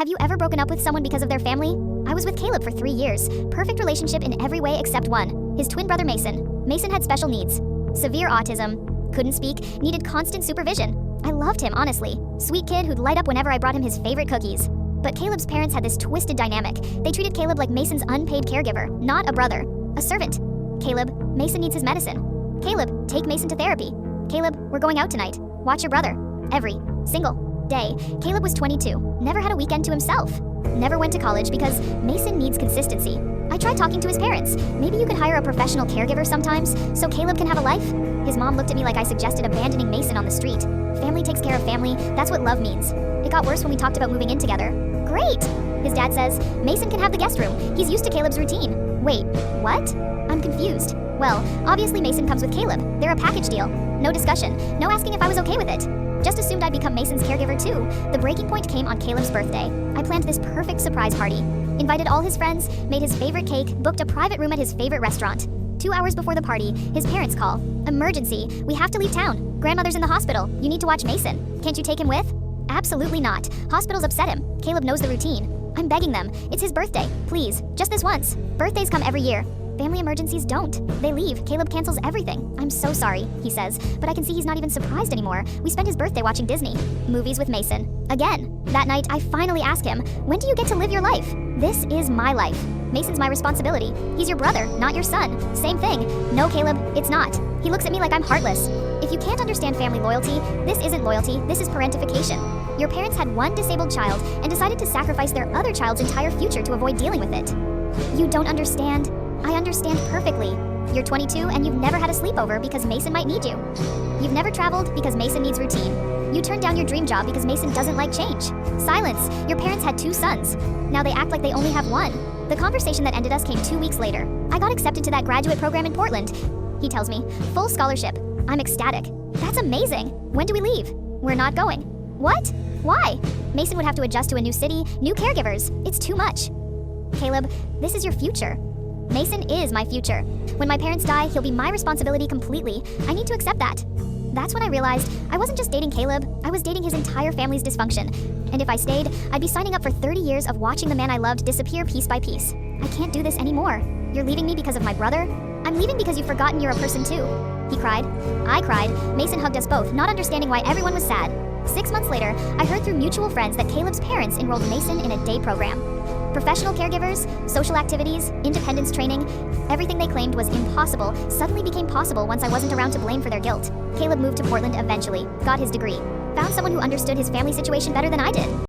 Have you ever broken up with someone because of their family? I was with Caleb for 3 years. Perfect relationship in every way except one. His twin brother Mason. Mason had special needs. Severe autism. Couldn't speak, needed constant supervision. I loved him, honestly. Sweet kid who'd light up whenever I brought him his favorite cookies. But Caleb's parents had this twisted dynamic. They treated Caleb like Mason's unpaid caregiver, not a brother, a servant. Caleb, Mason needs his medicine. Caleb, take Mason to therapy. Caleb, we're going out tonight. Watch your brother. Every single day. Caleb was 22, never had a weekend to himself. Never went to college because Mason needs consistency. I tried talking to his parents. Maybe you could hire a professional caregiver sometimes, so Caleb can have a life? His mom looked at me like I suggested abandoning Mason on the street. Family takes care of family, that's what love means. It got worse when we talked about moving in together. Great! His dad says, Mason can have the guest room. He's used to Caleb's routine. Wait, what? I'm confused. Well, obviously Mason comes with Caleb. They're a package deal. No discussion, no asking if I was okay with it. Just assumed I'd become Mason's caregiver too. The breaking point came on Caleb's birthday. I planned this perfect surprise party. Invited all his friends, made his favorite cake, booked a private room at his favorite restaurant. 2 hours before the party, his parents call. Emergency, we have to leave town. Grandmother's in the hospital. You need to watch Mason. Can't you take him with? Absolutely not. Hospitals upset him. Caleb knows the routine. I'm begging them. It's his birthday. Please, just this once. Birthdays come every year. Family emergencies don't. They leave. Caleb cancels everything. I'm so sorry, he says, but I can see he's not even surprised anymore. We spent his birthday watching Disney. Movies with Mason. Again. That night, I finally ask him, when do you get to live your life? This is my life. Mason's my responsibility. He's your brother, not your son. Same thing. No, Caleb, it's not. He looks at me like I'm heartless. If you can't understand family loyalty, this isn't loyalty, this is parentification. Your parents had one disabled child and decided to sacrifice their other child's entire future to avoid dealing with it. You don't understand. I understand perfectly. You're 22 and you've never had a sleepover because Mason might need you. You've never traveled because Mason needs routine. You turned down your dream job because Mason doesn't like change. Silence. Your parents had 2 sons. Now they act like they only have 1. The conversation that ended us came 2 weeks later. I got accepted to that graduate program in Portland. He tells me, full scholarship. I'm ecstatic. That's amazing. When do we leave? We're not going. What? Why? Mason would have to adjust to a new city, new caregivers. It's too much. Caleb, this is your future. Mason is my future. When my parents die, he'll be my responsibility completely. I need to accept that. That's when I realized I wasn't just dating Caleb, I was dating his entire family's dysfunction. And if I stayed, I'd be signing up for 30 years of watching the man I loved disappear piece by piece. I can't do this anymore. You're leaving me because of my brother? I'm leaving because you've forgotten you're a person too. He cried. I cried. Mason hugged us both, not understanding why everyone was sad. 6 months later, I heard through mutual friends that Caleb's parents enrolled Mason in a day program. Professional caregivers, social activities, independence training, everything they claimed was impossible suddenly became possible once I wasn't around to blame for their guilt. Caleb moved to Portland eventually, got his degree, found someone who understood his family situation better than I did.